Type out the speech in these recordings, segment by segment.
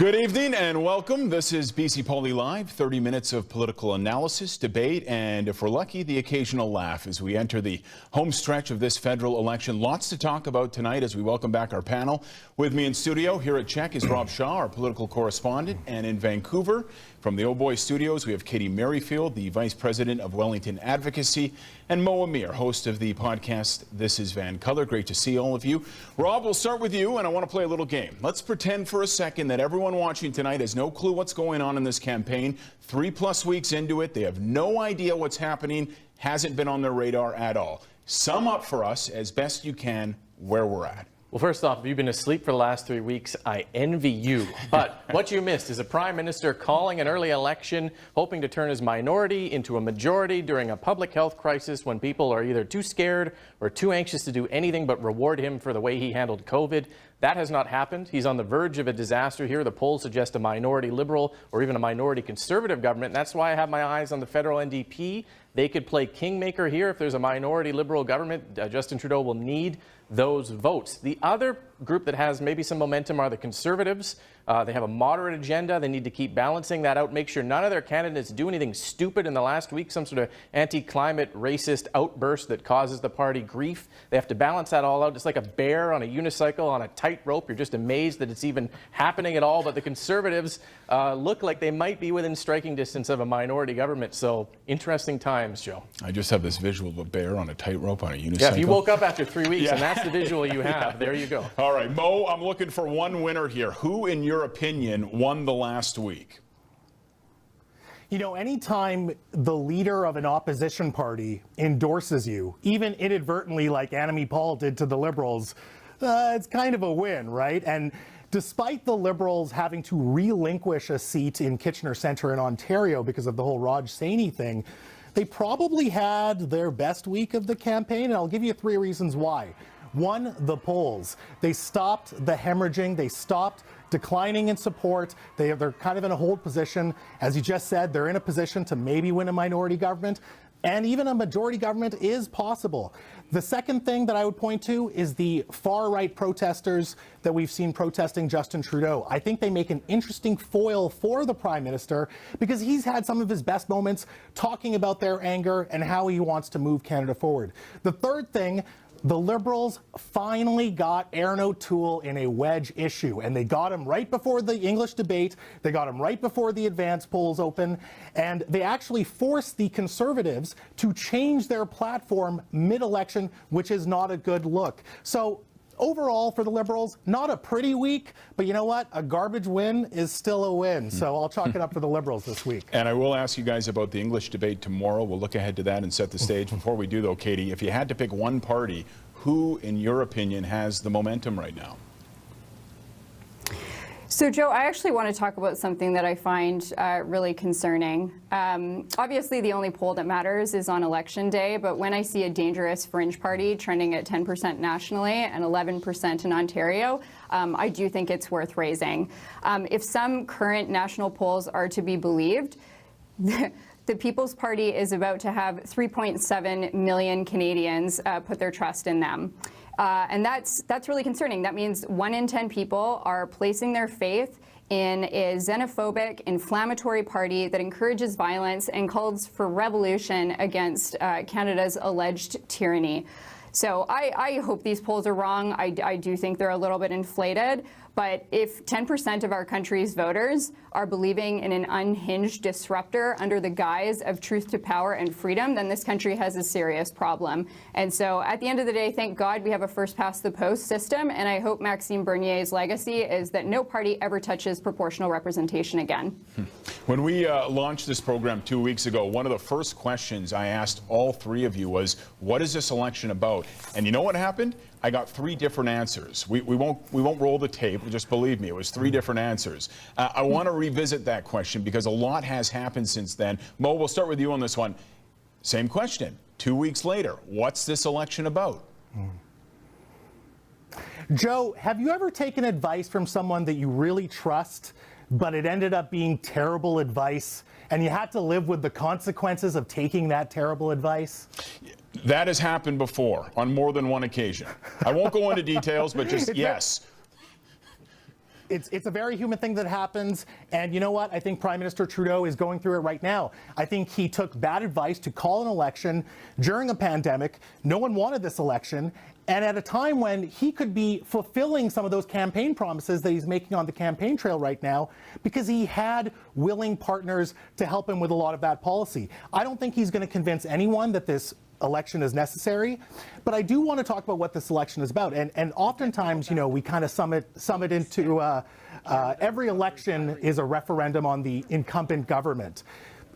Good evening and welcome. This is BC Poly Live, 30 minutes of political analysis, debate, and if we're lucky, the occasional laugh as we enter the home stretch of this federal election. Lots to talk about tonight as we welcome back our panel. With me in studio here at Czech is Rob Shaw, our political correspondent, and in Vancouver from the Oh Boy Studios, we have Katie Merrifield, the Vice President of Wellington Advocacy, and Mo Amir, host of the podcast This is Van Color. Great to see all of you. Rob, we'll start with you, and I want to play a little game. Let's pretend for a second that everyone watching tonight has no clue what's going on in this campaign. 3+ weeks into it, they have no idea what's happening, hasn't been on their radar at all. Sum up for us, as best you can, where we're at. Well, first off, if you've been asleep for the last 3 weeks, I envy you. But what you missed is a prime minister calling an early election, hoping to turn his minority into a majority during a public health crisis when people are either too scared or too anxious to do anything but reward him for the way he handled COVID. That has not happened. He's on the verge of a disaster here. The polls suggest a minority Liberal or even a minority Conservative government. That's why I have my eyes on the federal NDP. They could play kingmaker here. If there's a minority Liberal government, Justin Trudeau will need those votes. The other group that has maybe some momentum are the Conservatives. They have a moderate agenda. They need to keep balancing that out, make sure none of their candidates do anything stupid in the last week, some sort of anti-climate racist outburst that causes the party grief. They have to balance that all out. It's like a bear on a unicycle on a tightrope. You're just amazed that it's even happening at all. But the Conservatives look like they might be within striking distance of a minority government. So interesting times, Joe. I just have this visual of a bear on a tightrope on a unicycle. Yeah, if you woke up after 3 weeks and that's the visual you have, there you go. All right, Mo, I'm looking for one winner here. Who, in your opinion, won the last week? You know, anytime the leader of an opposition party endorses you, even inadvertently like Annamie Paul did to the Liberals, it's kind of a win, right? And despite the Liberals having to relinquish a seat in Kitchener Centre in Ontario because of the whole Raj Saini thing, they probably had their best week of the campaign, and I'll give you 3 reasons why. One, the polls. They stopped the hemorrhaging. They stopped declining in support. They're kind of in a hold position. As you just said, they're in a position to maybe win a minority government. And even a majority government is possible. The second thing that I would point to is the far-right protesters that we've seen protesting Justin Trudeau. I think they make an interesting foil for the Prime Minister because he's had some of his best moments talking about their anger and how he wants to move Canada forward. The third thing, the Liberals finally got Aaron O'Toole in a wedge issue, and they got him right before the English debate. They got him right before the advance polls open, and they actually forced the Conservatives to change their platform mid-election, which is not a good look. So overall for the Liberals, not a pretty week, but you know what? A garbage win is still a win. So I'll chalk it up for the Liberals this week. And I will ask you guys about the English debate tomorrow. We'll look ahead to that and set the stage. Before we do, though, Katie, if you had to pick one party, who, in your opinion, has the momentum right now? So, Joe, I actually want to talk about something that I find really concerning. Obviously, the only poll that matters is on Election Day, but when I see a dangerous fringe party trending at 10% nationally and 11% in Ontario, I do think it's worth raising. If some current national polls are to be believed, the People's Party is about to have 3.7 million Canadians put their trust in them. And that's really concerning. That means 1 in 10 people are placing their faith in a xenophobic, inflammatory party that encourages violence and calls for revolution against Canada's alleged tyranny. So I hope these polls are wrong. I do think they're a little bit inflated. But if 10% of our country's voters are believing in an unhinged disruptor under the guise of truth to power and freedom, then this country has a serious problem. And so at the end of the day, thank God we have a first-past-the-post system, and I hope Maxime Bernier's legacy is that no party ever touches proportional representation again. When we launched this program 2 weeks ago, one of the first questions I asked all 3 of you was, what is this election about? And you know what happened? I got 3 different answers. We won't roll the tape. Just believe me, it was 3 different answers. I want to revisit that question because a lot has happened since then. Mo, we'll start with you on this one. Same question. 2 weeks later, what's this election about? Joe, have you ever taken advice from someone that you really trust, but it ended up being terrible advice, and you had to live with the consequences of taking that terrible advice? That has happened before on more than one occasion. I won't go into details, but just yes. It's a very human thing that happens, and you know what? I think Prime Minister Trudeau is going through it right now. I think he took bad advice to call an election during a pandemic. No one wanted this election, and at a time when he could be fulfilling some of those campaign promises that he's making on the campaign trail right now, because he had willing partners to help him with a lot of that policy. I don't think he's going to convince anyone that this election is necessary, but I do want to talk about what this election is about. And oftentimes, you know, we kind of sum it into every election is a referendum on the incumbent government.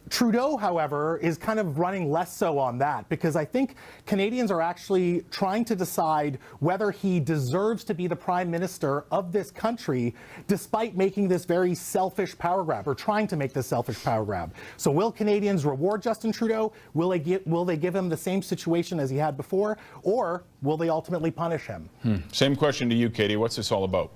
Trudeau, however, is kind of running less so on that, because I think Canadians are actually trying to decide whether he deserves to be the Prime Minister of this country, despite making this very selfish power grab, or trying to make this selfish power grab. So will Canadians reward Justin Trudeau? Will they give him the same situation as he had before? Or will they ultimately punish him? Same question to you, Katie. What's this all about?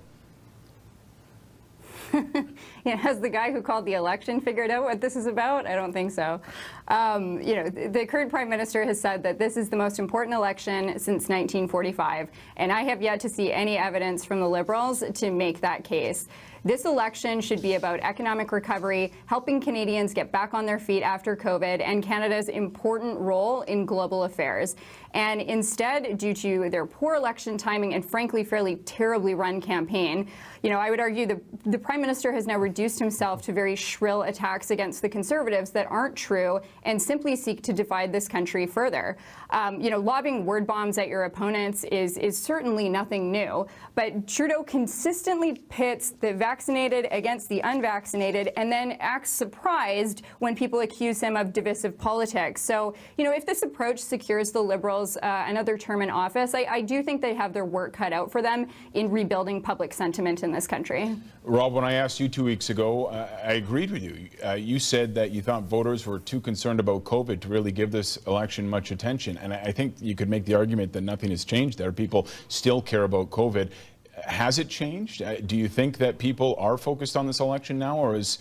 Has the guy who called the election figured out what this is about? I don't think so. The current Prime Minister has said that this is the most important election since 1945, and I have yet to see any evidence from the Liberals to make that case. This election should be about economic recovery, helping Canadians get back on their feet after COVID, and Canada's important role in global affairs. And instead, due to their poor election timing and frankly fairly terribly run campaign, I would argue the Prime Minister has now reduced himself to very shrill attacks against the Conservatives that aren't true and simply seek to divide this country further. Lobbing word bombs at your opponents is certainly nothing new, but Trudeau consistently pits the vaccinated against the unvaccinated and then acts surprised when people accuse him of divisive politics. So, if this approach secures the Liberals another term in office, I do think they have their work cut out for them in rebuilding public sentiment in this country. Rob, when I asked you 2 weeks ago, I agreed with you. You said that you thought voters were too concerned about COVID to really give this election much attention. And I think you could make the argument that nothing has changed there. People still care about COVID. Has it changed? Do you think that people are focused on this election now, or is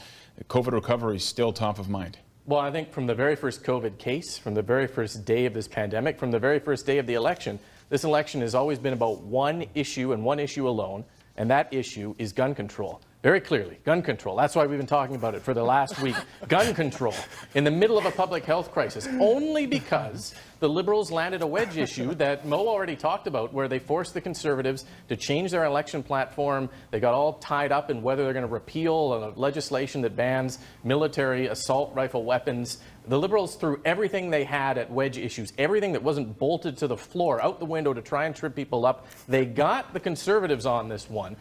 COVID recovery still top of mind? Well, I think from the very first COVID case, from the very first day of this pandemic, from the very first day of the election, this election has always been about one issue and one issue alone, and that issue is gun control. Very clearly, gun control. That's why we've been talking about it for the last week. Gun control in the middle of a public health crisis, only because the Liberals landed a wedge issue that Mo already talked about, where they forced the Conservatives to change their election platform. They got all tied up in whether they're going to repeal legislation that bans military assault rifle weapons. The Liberals threw everything they had at wedge issues, everything that wasn't bolted to the floor, out the window to try and trip people up. They got the Conservatives on this one.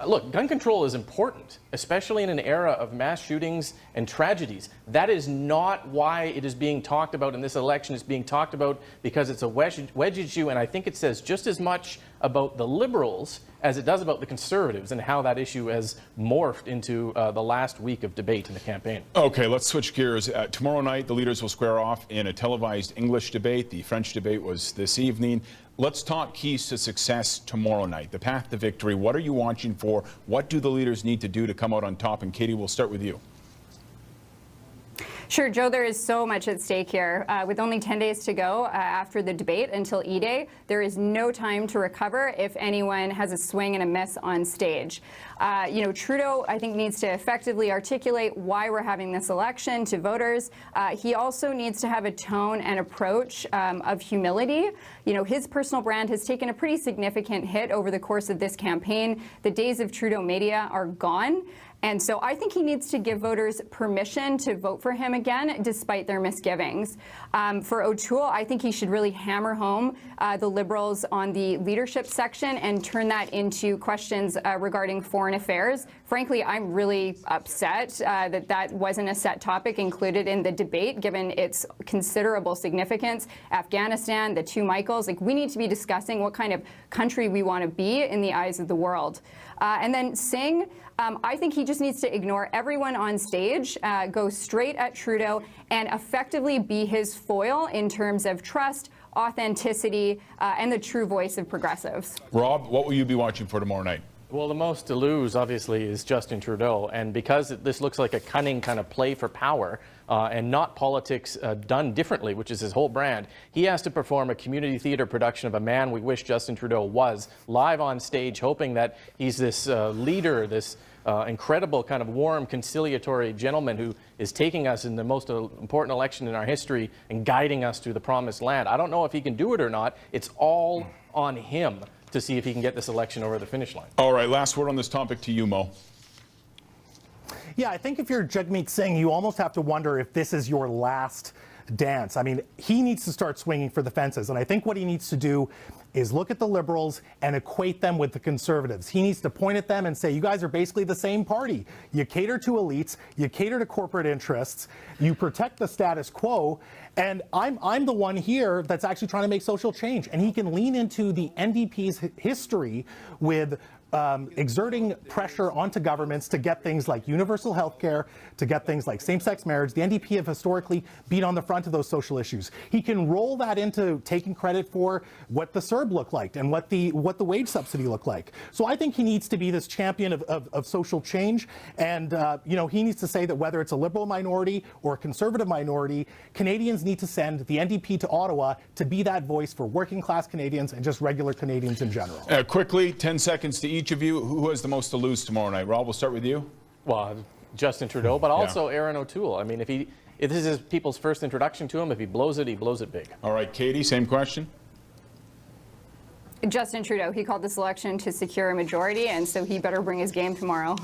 Look, gun control is important, especially in an era of mass shootings and tragedies. That is not why it is being talked about in this election. It's being talked about because it's a wedge issue, and I think it says just as much about the Liberals as it does about the Conservatives and how that issue has morphed into the last week of debate in the campaign. Okay, let's switch gears. Tomorrow night, the leaders will square off in a televised English debate. The French debate was this evening. Let's talk keys to success tomorrow night, the path to victory. What are you watching for? What do the leaders need to do to come out on top? And Katie, we'll start with you. Sure, Joe, there is so much at stake here. With only 10 days to go after the debate until E-Day, there is no time to recover if anyone has a swing and a miss on stage. Trudeau, I think, needs to effectively articulate why we're having this election to voters. He also needs to have a tone and approach of humility. His personal brand has taken a pretty significant hit over the course of this campaign. The days of Trudeau media are gone. And so I think he needs to give voters permission to vote for him again, despite their misgivings. For O'Toole, I think he should really hammer home the Liberals on the leadership section and turn that into questions regarding foreign affairs. Frankly, I'm really upset that wasn't a set topic included in the debate, given its considerable significance. Afghanistan, the two Michaels, we need to be discussing what kind of country we want to be in the eyes of the world. And then Singh, I think he just needs to ignore everyone on stage, go straight at Trudeau, and effectively be his foil in terms of trust, authenticity, and the true voice of progressives. Rob, what will you be watching for tomorrow night? Well, the most to lose, obviously, is Justin Trudeau. And because this looks like a cunning kind of play for power and not politics done differently, which is his whole brand, he has to perform a community theater production of a man we wish Justin Trudeau was, live on stage, hoping that he's this leader, this incredible kind of warm, conciliatory gentleman who is taking us in the most important election in our history and guiding us to the promised land. I don't know if he can do it or not. It's all on him to see if he can get this election over the finish line. All right, last word on this topic to you, Mo. Yeah, I think if you're Jagmeet Singh, you almost have to wonder if this is your last dance. I mean, he needs to start swinging for the fences. And I think what he needs to do is look at the Liberals and equate them with the Conservatives. He needs to point at them and say, you guys are basically the same party. You cater to elites, you cater to corporate interests, you protect the status quo, and I'm the one here that's actually trying to make social change. And he can lean into the NDP's history with exerting pressure onto governments to get things like universal health care, to get things like same-sex marriage. The NDP have historically been on the front of those social issues. He can roll that into taking credit for what the CERB looked like and what the wage subsidy looked like. So I think he needs to be this champion of social change. And, you know, he needs to say that whether it's a Liberal minority or a Conservative minority, Canadians need to send the NDP to Ottawa to be that voice for working-class Canadians and just regular Canadians in general. Quickly, 10 seconds to each of you. Who has the most to lose tomorrow night? Rob, we'll start with you. Well, Justin Trudeau, but also Aaron O'Toole. I mean, if this is people's first introduction to him, if he blows it big. All right, Katie, same question. Justin Trudeau, he called this election to secure a majority, and so he better bring his game tomorrow.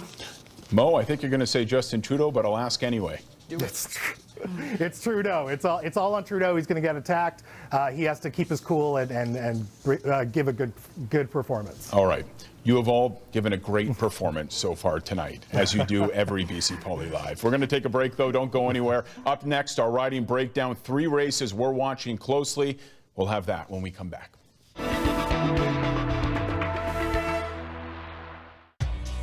Mo, I think you're going to say Justin Trudeau, but I'll ask anyway. It's Trudeau. It's all on Trudeau. He's going to get attacked. He has to keep his cool and give a good performance. All right. You have all given a great performance so far tonight, as you do every BC Poly Live. We're going to take a break, though. Don't go anywhere. Up next, our riding breakdown. 3 races we're watching closely. We'll have that when we come back.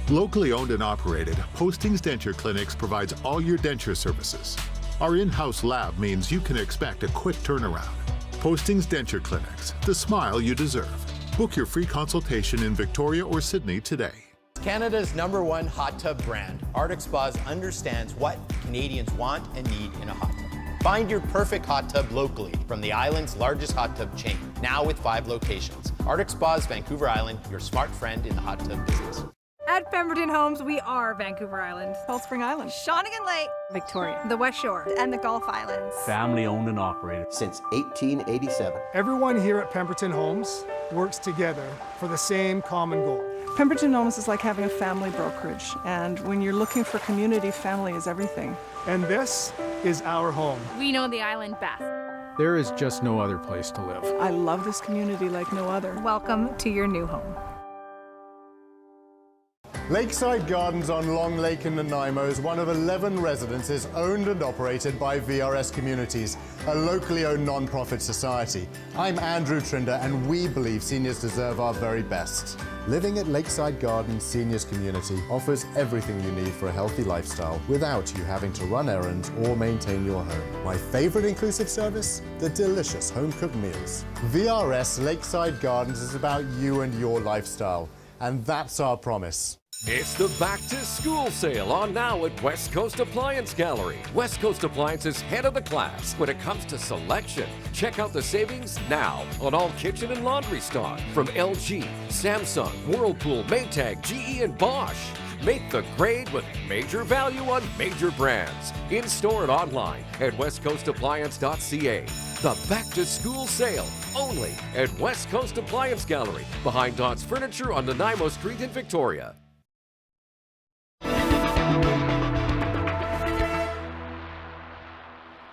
Locally owned and operated, Postings Denture Clinics provides all your denture services. Our in-house lab means you can expect a quick turnaround. Postings Denture Clinics, the smile you deserve. Book your free consultation in Victoria or Sydney today. Canada's #1 hot tub brand, Arctic Spas understands what Canadians want and need in a hot tub. Find your perfect hot tub locally from the island's largest hot tub chain, now with 5 locations. Arctic Spas, Vancouver Island, your smart friend in the hot tub business. At Pemberton Homes, we are Vancouver Island, Cold Spring Island, Shawnigan Lake, Victoria, the West Shore, and the Gulf Islands. Family owned and operated since 1887. Everyone here at Pemberton Homes works together for the same common goal. Pemberton Homes is like having a family brokerage, and when you're looking for community, family is everything. And this is our home. We know the island best. There is just no other place to live. I love this community like no other. Welcome to your new home. Lakeside Gardens on Long Lake in Nanaimo is one of 11 residences owned and operated by VRS Communities, a locally owned non-profit society. I'm Andrew Trinder, and we believe seniors deserve our very best. Living at Lakeside Gardens Seniors Community offers everything you need for a healthy lifestyle without you having to run errands or maintain your home. My favorite inclusive service? The delicious home-cooked meals. VRS Lakeside Gardens is about you and your lifestyle, and that's our promise. It's the Back to School sale on now at West Coast Appliance Gallery. West Coast Appliance is head of the class when it comes to selection. Check out the savings now on all kitchen and laundry stock from LG, Samsung, Whirlpool, Maytag, GE, and Bosch. Make the grade with major value on major brands. In-store and online at westcoastappliance.ca. The Back to School sale only at West Coast Appliance Gallery behind Dot's Furniture on Nanaimo Street in Victoria.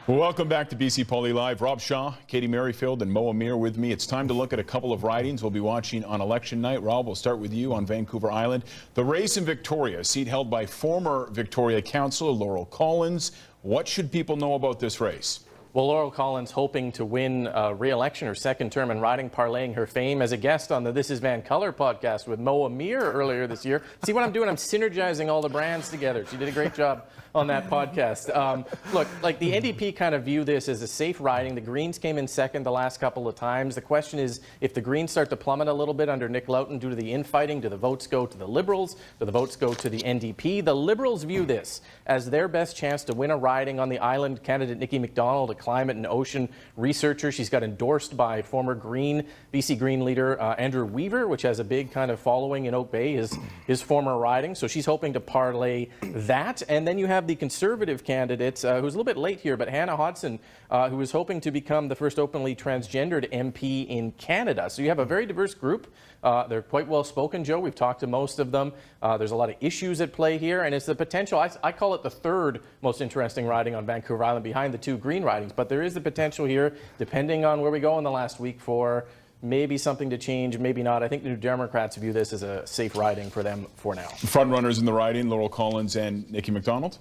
Welcome back to BC Poly Live. Rob Shaw, Katie Merrifield, and Mo Amir with me. It's time to look at a couple of ridings we'll be watching on election night. Rob, we'll start with you on Vancouver Island. The race in Victoria, a seat held by former Victoria Councillor Laurel Collins. What should people know about this race? Well, Laurel Collins hoping to win re-election, her second term, and riding parlaying her fame as a guest on the This Is Vancolour podcast with Mo Amir earlier this year. See what I'm doing? I'm synergizing all the brands together. She did a great job on that podcast. Look, like the NDP kind of view this as a safe riding. The Greens came in second the last couple of times. The question is, if the Greens start to plummet a little bit under Nick Loughton due to the infighting, do the votes go to the Liberals? Do the votes go to the NDP? The Liberals view this as their best chance to win a riding on the island. Candidate Nikki MacDonald, a climate and ocean researcher. She's got endorsed by former BC Green leader Andrew Weaver, which has a big kind of following in Oak Bay, his former riding. So she's hoping to parlay that. And then you have the Conservative candidate, who's a little bit late here, but Hannah Hodson, who is hoping to become the first openly transgendered MP in Canada. So you have a very diverse group. They're quite well spoken, Joe. We've talked to most of them. There's a lot of issues at play here, and it's the potential. I call it the third most interesting riding on Vancouver Island behind the two Green ridings. But there is the potential here, depending on where we go in the last week, for maybe something to change, maybe not. I think the New Democrats view this as a safe riding for them for now. Front runners in the riding, Laurel Collins and Nikki MacDonald?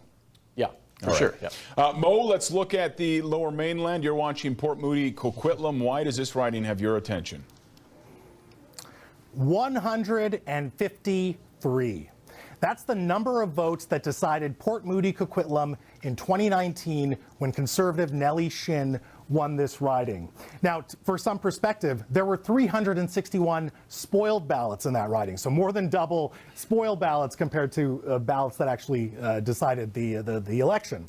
Yeah. For sure. Yeah. Mo, let's look at the Lower Mainland. You're watching Port Moody, Coquitlam. Why does this riding have your attention? 153. That's the number of votes that decided Port Moody Coquitlam in 2019 when Conservative Nellie Shin won this riding. Now, for some perspective, there were 361 spoiled ballots in that riding, so more than double spoiled ballots compared to ballots that actually decided the election.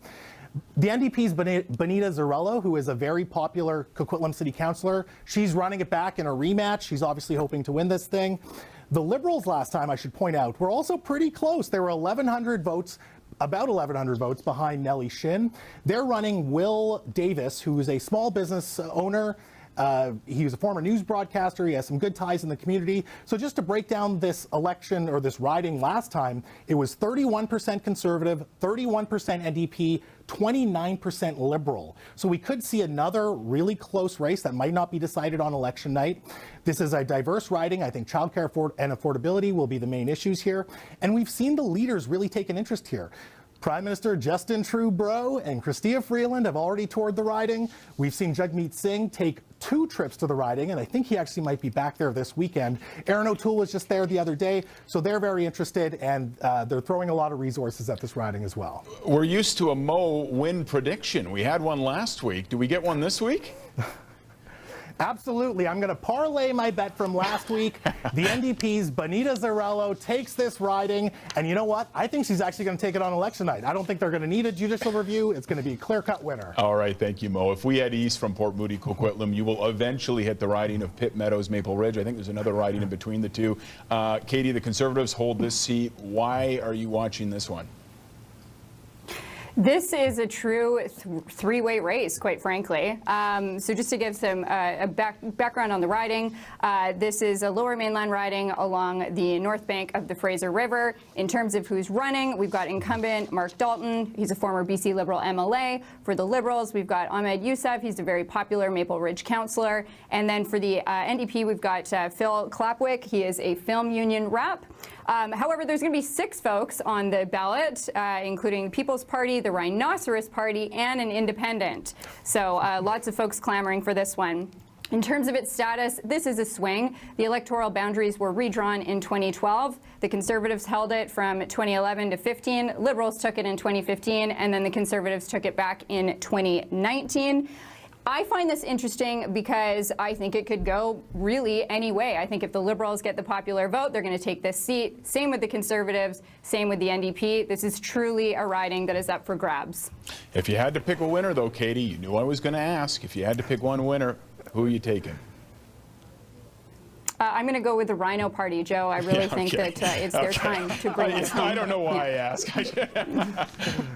The NDP's Benita Zarello, who is a very popular Coquitlam City Councillor, she's running it back in a rematch. She's obviously hoping to win this thing. The Liberals last time, I should point out, were also pretty close. There were 1,100 votes, about 1,100 votes behind Nellie Shin. They're running Will Davis, who is a small business owner. He was a former news broadcaster. He has some good ties in the community. So just to break down this election or this riding last time, it was 31% Conservative, 31% NDP, 29% Liberal. So we could see another really close race that might not be decided on election night. This is a diverse riding. I think childcare and affordability will be the main issues here. And we've seen the leaders really take an interest here. Prime Minister Justin Trudeau and Chrystia Freeland have already toured the riding. We've seen Jagmeet Singh take 2 trips to the riding, and I think he actually might be back there this weekend. Aaron O'Toole was just there the other day, so they're very interested, and they're throwing a lot of resources at this riding as well. We're used to a Mo win prediction. We had one last week. Do we get one this week? Absolutely. I'm going to parlay my bet from last week. The NDP's Benita Zarello takes this riding, and you know what? I think she's actually going to take it on election night. I don't think they're going to need a judicial review. It's going to be a clear-cut winner. All right, thank you, Mo. If we head east from Port Moody, Coquitlam, you will eventually hit the riding of Pitt Meadows, Maple Ridge. I think there's another riding in between the two. Katie, the Conservatives hold this seat. Why are you watching this one? This is a true three-way race, quite frankly. So just to give some background on the riding, this is a Lower Mainland riding along the north bank of the Fraser River. In terms of who's running, we've got incumbent Mark Dalton. He's a former BC Liberal MLA. For the Liberals, we've got Ahmed Youssef. He's a very popular Maple Ridge councillor. And then for the NDP, we've got Phil Clapwick. He is a film union rep. However, there's going to be 6 folks on the ballot, including People's Party, the Rhinoceros Party, and an independent. So lots of folks clamoring for this one. In terms of its status, this is a swing. The electoral boundaries were redrawn in 2012. The Conservatives held it from 2011 to 15. Liberals took it in 2015, and then the Conservatives took it back in 2019. I find this interesting because I think it could go really any way. I think if the Liberals get the popular vote, they're going to take this seat. Same with the Conservatives, same with the NDP. This is truly a riding that is up for grabs. If you had to pick a winner, though, Katie, you knew I was going to ask. If you had to pick one winner, who are you taking? I'm going to go with the Rhino Party, Joe. I really think that it's their time to bring us home. I don't know why I ask.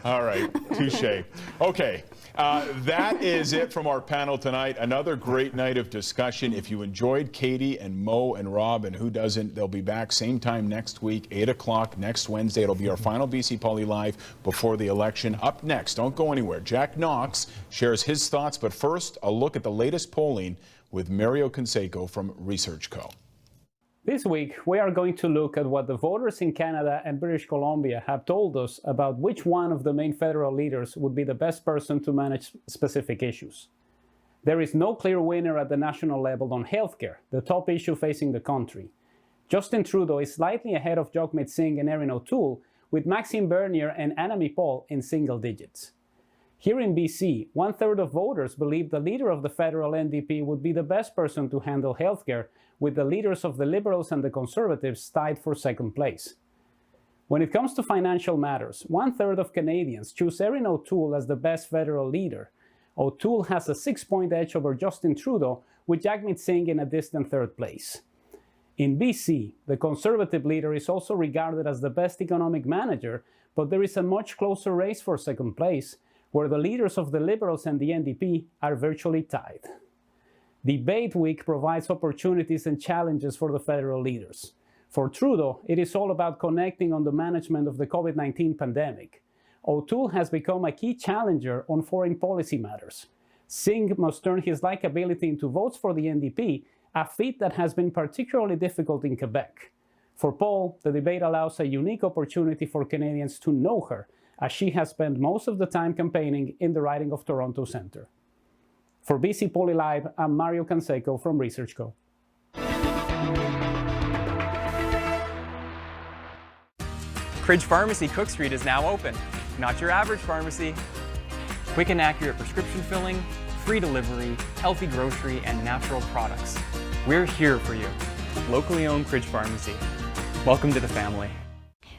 All right, touche. Okay, that is it from our panel tonight. Another great night of discussion. If you enjoyed Katie and Mo and Rob, and who doesn't, they'll be back same time next week, 8 o'clock next Wednesday. It'll be our final BC Poly Live before the election. Up next, don't go anywhere, Jack Knox shares his thoughts, but first, a look at the latest polling with Mario Canseco from Research Co. This week, we are going to look at what the voters in Canada and British Columbia have told us about which one of the main federal leaders would be the best person to manage specific issues. There is no clear winner at the national level on healthcare, the top issue facing the country. Justin Trudeau is slightly ahead of Jagmeet Singh and Erin O'Toole, with Maxime Bernier and Annamie Paul in single digits. Here in BC, 1/3 of voters believe the leader of the federal NDP would be the best person to handle healthcare, with the leaders of the Liberals and the Conservatives tied for second place. When it comes to financial matters, 1/3 of Canadians choose Erin O'Toole as the best federal leader. O'Toole has a 6-point edge over Justin Trudeau, with Jagmeet Singh in a distant third place. In BC, the Conservative leader is also regarded as the best economic manager, but there is a much closer race for second place, where the leaders of the Liberals and the NDP are virtually tied. Debate week provides opportunities and challenges for the federal leaders. For Trudeau, it is all about connecting on the management of the COVID-19 pandemic. O'Toole has become a key challenger on foreign policy matters. Singh must turn his likability into votes for the NDP, a feat that has been particularly difficult in Quebec. For Paul, the debate allows a unique opportunity for Canadians to know her, as she has spent most of the time campaigning in the riding of Toronto Centre. For BC Poly Live, I'm Mario Canseco from ResearchGo. Cridge Pharmacy Cook Street is now open. Not your average pharmacy. Quick and accurate prescription filling, free delivery, healthy grocery, and natural products. We're here for you. Locally owned Cridge Pharmacy. Welcome to the family.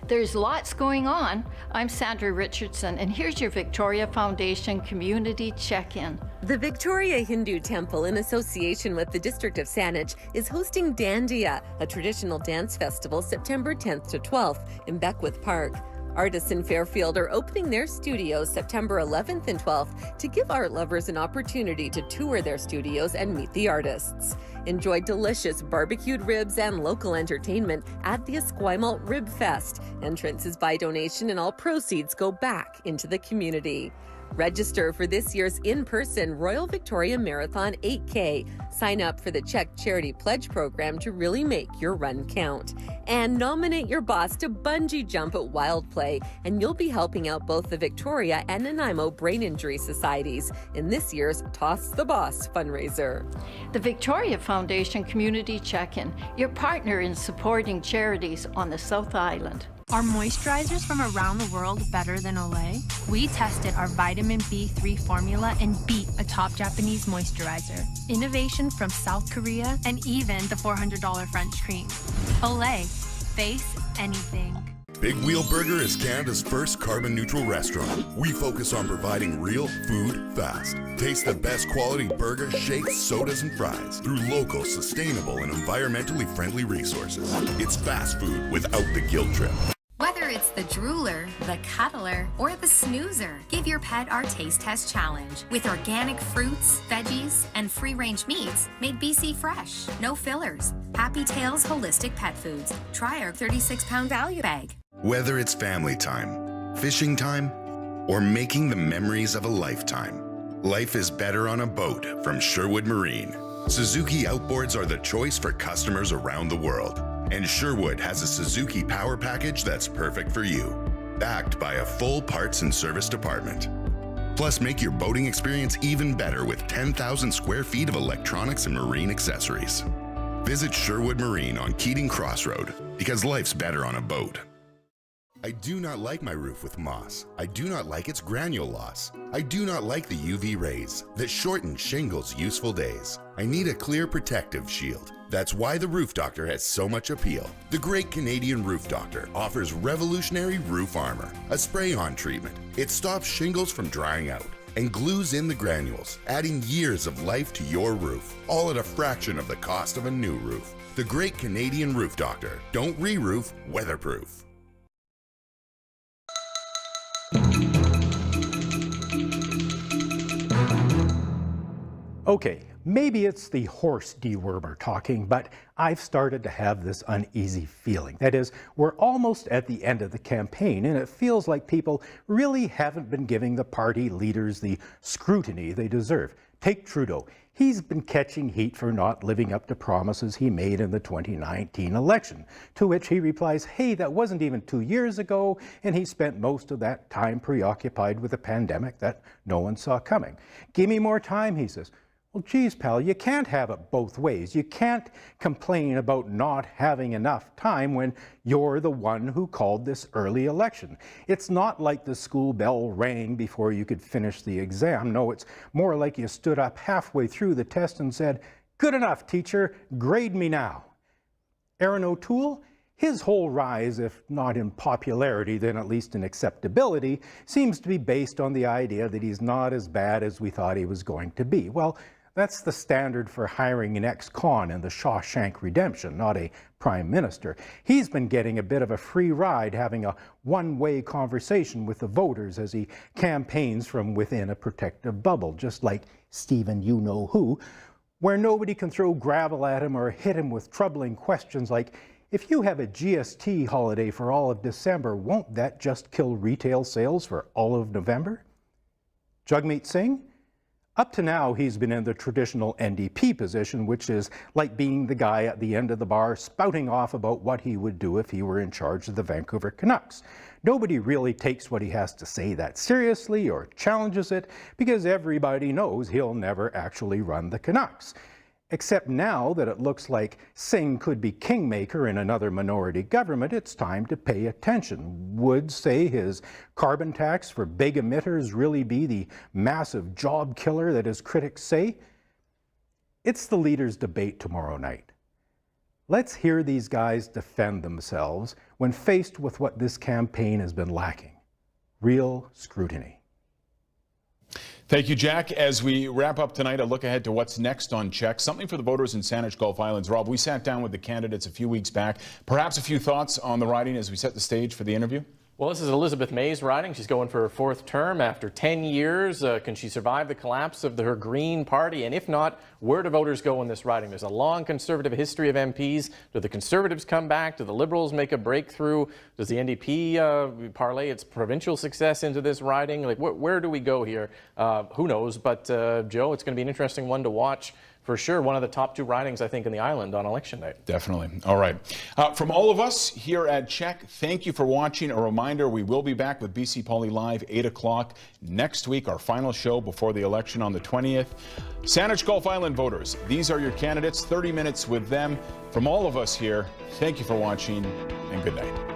There's lots going on. I'm Sandra Richardson, and here's your Victoria Foundation Community Check-In. The Victoria Hindu Temple, in association with the District of Saanich, is hosting Dandiya, a traditional dance festival, September 10th to 12th in Beckwith Park. Artists in Fairfield are opening their studios September 11th and 12th to give art lovers an opportunity to tour their studios and meet the artists. Enjoy delicious barbecued ribs and local entertainment at the Esquimalt Rib Fest. Entrance is by donation and all proceeds go back into the community. Register for this year's in-person Royal Victoria Marathon 8K. Sign up for the Czech Charity Pledge Program to really make your run count. And nominate your boss to bungee jump at Wild Play, and you'll be helping out both the Victoria and Nanaimo Brain Injury Societies in this year's Toss the Boss fundraiser. The Victoria Foundation Community Check-In, your partner in supporting charities on the South Island. Are moisturizers from around the world better than Olay? We tested our vitamin B3 formula and beat a top Japanese moisturizer. Innovation from South Korea and even the $400 French cream. Olay, face anything. Big Wheel Burger is Canada's first carbon-neutral restaurant. We focus on providing real food fast. Taste the best quality burgers, shakes, sodas, and fries through local, sustainable, and environmentally friendly resources. It's fast food without the guilt trip. Whether it's the drooler, the cuddler, or the snoozer, give your pet our Taste Test Challenge. With organic fruits, veggies, and free-range meats made BC fresh. No fillers. Happy Tales Holistic Pet Foods. Try our 36-pound value bag. Whether it's family time, fishing time, or making the memories of a lifetime, life is better on a boat from Sherwood Marine. Suzuki outboards are the choice for customers around the world. And Sherwood has a Suzuki power package that's perfect for you, backed by a full parts and service department. Plus, make your boating experience even better with 10,000 square feet of electronics and marine accessories. Visit Sherwood Marine on Keating Crossroad, because life's better on a boat. I do not like my roof with moss. I do not like its granule loss. I do not like the UV rays that shorten shingles' useful days. I need a clear protective shield. That's why the Roof Doctor has so much appeal. The Great Canadian Roof Doctor offers revolutionary roof armor, a spray-on treatment. It stops shingles from drying out and glues in the granules, adding years of life to your roof, all at a fraction of the cost of a new roof. The Great Canadian Roof Doctor. Don't re-roof, weatherproof. Okay, maybe it's the horse dewormer talking, but I've started to have this uneasy feeling. That is, we're almost at the end of the campaign, and it feels like people really haven't been giving the party leaders the scrutiny they deserve. Take Trudeau. He's been catching heat for not living up to promises he made in the 2019 election, to which he replies, hey, that wasn't even 2 years ago, and he spent most of that time preoccupied with a pandemic that no one saw coming. Give me more time, he says. Well, geez, pal, you can't have it both ways. You can't complain about not having enough time when you're the one who called this early election. It's not like the school bell rang before you could finish the exam. No, it's more like you stood up halfway through the test and said, good enough, teacher, grade me now. Aaron O'Toole? His whole rise, if not in popularity, then at least in acceptability, seems to be based on the idea that he's not as bad as we thought he was going to be. Well, that's the standard for hiring an ex-con in the Shawshank Redemption, not a prime minister. He's been getting a bit of a free ride, having a one-way conversation with the voters as he campaigns from within a protective bubble, just like Stephen you-know-who, where nobody can throw gravel at him or hit him with troubling questions like, if you have a GST holiday for all of December, won't that just kill retail sales for all of November? Jagmeet Singh? Up to now, he's been in the traditional NDP position, which is like being the guy at the end of the bar spouting off about what he would do if he were in charge of the Vancouver Canucks. Nobody really takes what he has to say that seriously or challenges it because everybody knows he'll never actually run the Canucks. Except now that it looks like Singh could be kingmaker in another minority government, it's time to pay attention. Would, say, his carbon tax for big emitters really be the massive job killer that his critics say? It's the leaders' debate tomorrow night. Let's hear these guys defend themselves when faced with what this campaign has been lacking: real scrutiny. Thank you, Jack. As we wrap up tonight, a look ahead to what's next on Check. Something for the voters in Saanich Gulf Islands. Rob, we sat down with the candidates a few weeks back. Perhaps a few thoughts on the riding as we set the stage for the interview? Well, this is Elizabeth May's riding. She's going for her 4th term after 10 years. Can she survive the collapse of her Green Party? And if not, where do voters go in this riding? There's a long Conservative history of MPs. Do the Conservatives come back? Do the Liberals make a breakthrough? Does the NDP parlay its provincial success into this riding? Like, where do we go here? Who knows? But, Joe, it's going to be an interesting one to watch. For sure, one of the top 2 ridings, I think, in the island on election night. Definitely. All right. From all of us here at Check, thank you for watching. A reminder, we will be back with BC Poly Live, 8 o'clock next week, our final show before the election on the 20th. Saanich Gulf Island voters, these are your candidates, 30 minutes with them. From all of us here, thank you for watching, and good night.